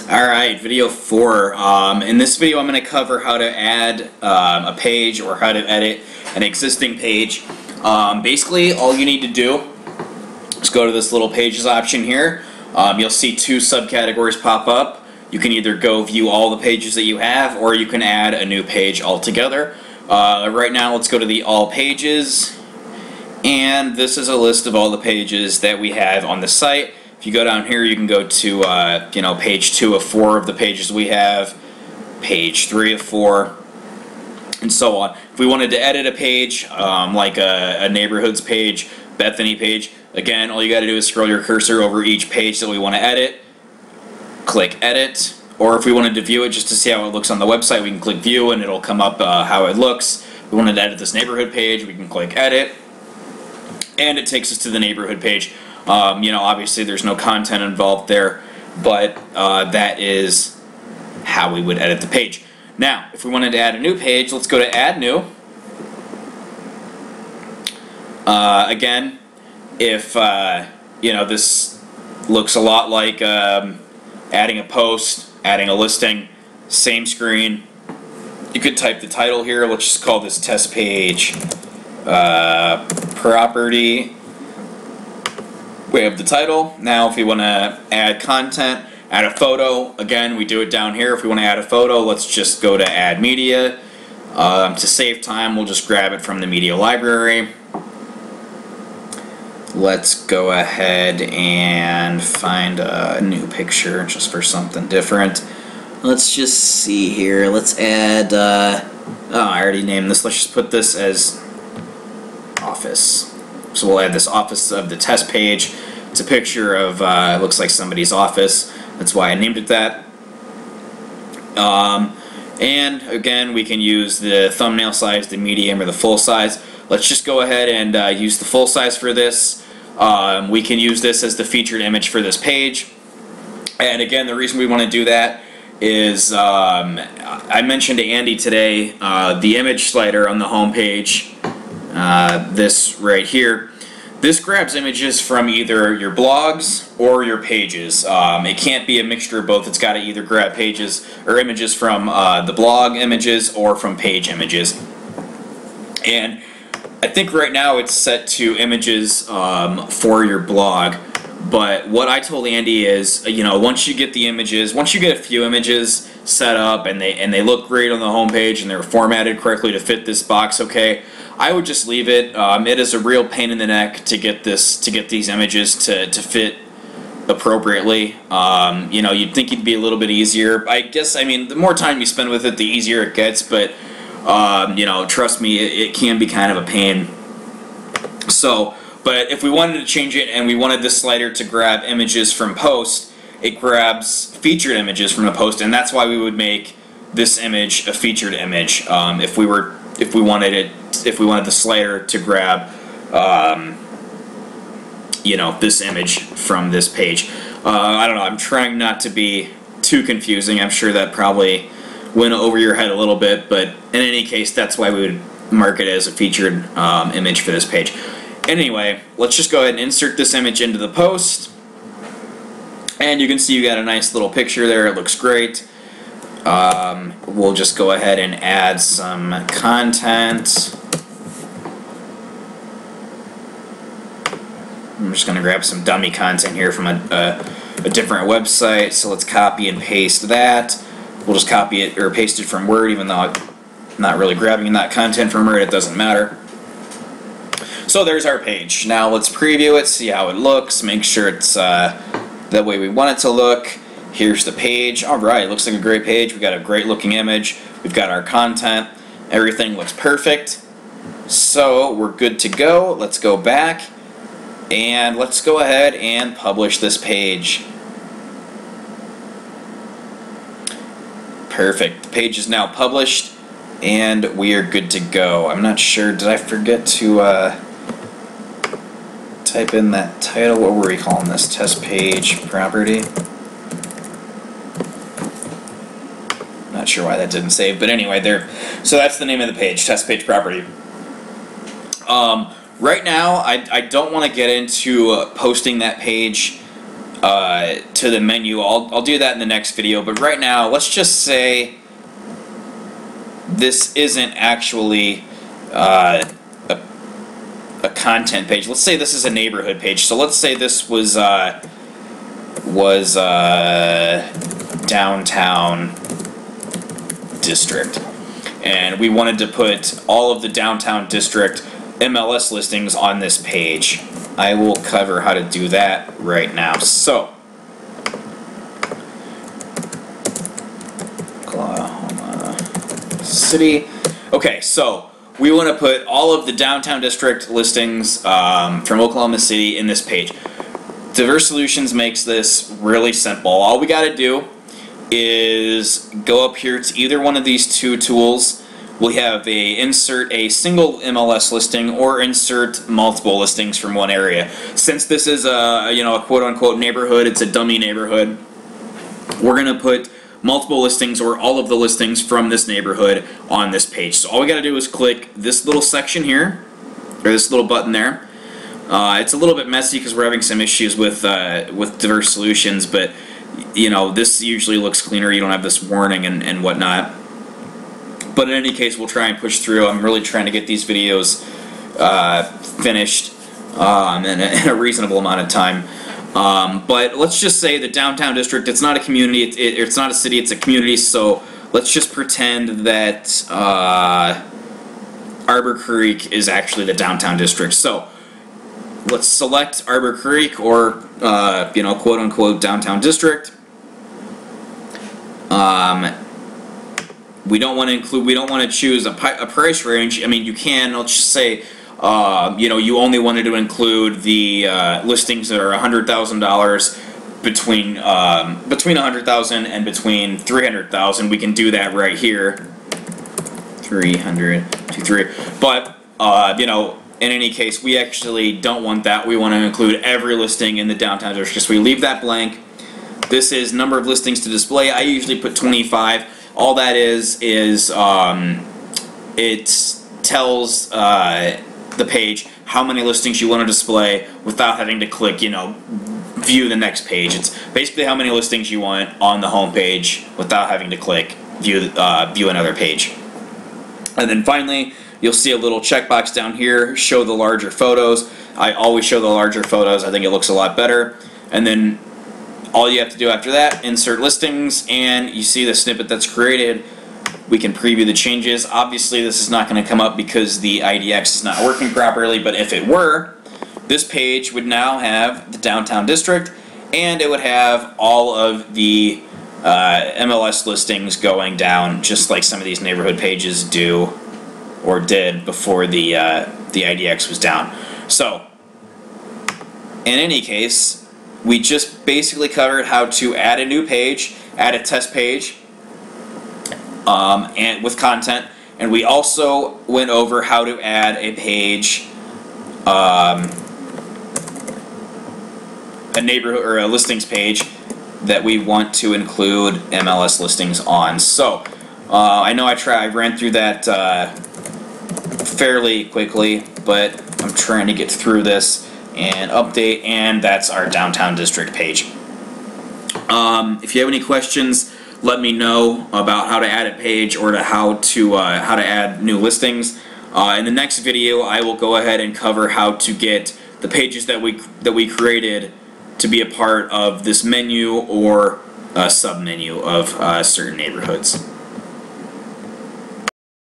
Alright, video 4. In this video I'm going to cover how to add a page or how to edit an existing page. Basically all you need to do is go to this little pages option here. You'll see two subcategories pop up. You can either go view all the pages that you have, or you can add a new page altogether. Right now let's go to the all pages, and this is a list of all the pages that we have on the site. If you go down here, you can go to page 2 of 4 of the pages we have, page 3 of 4, and so on. If we wanted to edit a page, like a neighborhoods page, Bethany page, again, all you got to do is scroll your cursor over each page that we want to edit, click edit, or if we wanted to view it just to see how it looks on the website, we can click view and it'll come up how it looks. If we wanted to edit this neighborhood page, we can click edit, and it takes us to the neighborhood page. Obviously there's no content involved there, but that is how we would edit the page. Now, if we wanted to add a new page, let's go to Add New. Again, if this looks a lot like adding a post, adding a listing, same screen. You could type the title here. Let's just call this test page property. We have the title. Now if we want to add content, add a photo, again we do it down here. If we want to add a photo, let's just go to add media. To save time, we'll just grab it from the media library. Let's go ahead and find a new picture just for something different. Let's just see here. Let's add, I already named this. Let's just put this as office. So we'll add this office of the test page. It's a picture of, it looks like somebody's office. That's why I named it that. And again, we can use the thumbnail size, the medium, or the full size. Let's just go ahead and use the full size for this. We can use this as the featured image for this page. And again, the reason we want to do that is I mentioned to Andy today the image slider on the home page. This right here, this grabs images from either your blogs or your pages. It can't be a mixture of both. It's got to either grab pages or images from the blog images or from page images. And I think right now it's set to images for your blog. But what I told Andy is, once you get the images, once you get a few images set up and they look great on the home page and they're formatted correctly to fit this box, okay, I would just leave it. It is a real pain in the neck to get these images to fit appropriately. You'd think it'd be a little bit easier. I guess, the more time you spend with it, the easier it gets, but trust me, it can be kind of a pain. So, but if we wanted to change it and we wanted this slider to grab images from post, it grabs featured images from the post, and that's why we would make this image a featured image. If we wanted the slider to grab, this image from this page. I don't know. I'm trying not to be too confusing. I'm sure that probably went over your head a little bit, but in any case, that's why we would mark it as a featured image for this page. Anyway, let's just go ahead and insert this image into the post, and you can see you got a nice little picture there. It looks great. We'll just go ahead and add some content. I'm just going to grab some dummy content here from a different website, so let's copy and paste that. We'll just copy it or paste it from Word, even though I'm not really grabbing that content from Word, it doesn't matter. So there's our page. Now let's preview it, see how it looks, make sure it's the way we want it to look. Here's the page. Alright, looks like a great page. We've got a great looking image. We've got our content. Everything looks perfect. So we're good to go. Let's go back and let's go ahead and publish this page. Perfect. The page is now published and we are good to go. I'm not sure, did I forget to type in that title? What were we calling this? Test page property? Not sure why that didn't save, but anyway, so that's the name of the page, test page property. Right now, I don't want to get into posting that page to the menu. I'll do that in the next video, but right now let's just say this isn't actually a content page. Let's say this is a neighborhood page. So let's say this was downtown district, and we wanted to put all of the downtown district MLS listings on this page. I will cover how to do that right now. So, Oklahoma City. Okay, so we want to put all of the downtown district listings from Oklahoma City in this page. Diverse Solutions makes this really simple. All we got to do is go up here to either one of these two tools. We have insert a single MLS listing or insert multiple listings from one area. Since this is a quote-unquote neighborhood, it's a dummy neighborhood, we're going to put multiple listings or all of the listings from this neighborhood on this page. So all we got to do is click this little section here, or this little button there. It's a little bit messy because we're having some issues with Diverse Solutions, but this usually looks cleaner. You don't have this warning and whatnot. But in any case, we'll try and push through. I'm really trying to get these videos finished in a reasonable amount of time. But let's just say the downtown district, it's not a community, it's not a city, it's a community, so let's just pretend that Arbor Creek is actually the downtown district. So let's select Arbor Creek or, quote-unquote downtown district. We don't want to choose a price range. I mean, you can, let's just say, you only wanted to include the listings that are $100,000 between $100,000 and between $300,000. We can do that right here. 300 to 3. But in any case, we actually don't want that. We want to include every listing in the downtown district. So we leave that blank. This is number of listings to display. I usually put 25. All that is it tells the page how many listings you want to display without having to click, view the next page. It's basically how many listings you want on the home page without having to click view another page. And then finally, you'll see a little checkbox down here, show the larger photos. I always show the larger photos. I think it looks a lot better. And then all you have to do after that, insert listings, and you see the snippet that's created. We can preview the changes. Obviously, this is not going to come up because the IDX is not working properly, but if it were, this page would now have the downtown district, and it would have all of the MLS listings going down, just like some of these neighborhood pages do or did before the IDX was down. So, in any case, we just basically covered how to add a new page, add a test page, and with content, and we also went over how to add a page, a neighborhood or a listings page that we want to include MLS listings on. So I know I ran through that fairly quickly, but I'm trying to get through this and update, and that's our downtown district page. If you have any questions, let me know about how to add a page or how to add new listings. In the next video, I will go ahead and cover how to get the pages that we created to be a part of this menu or sub menu of certain neighborhoods.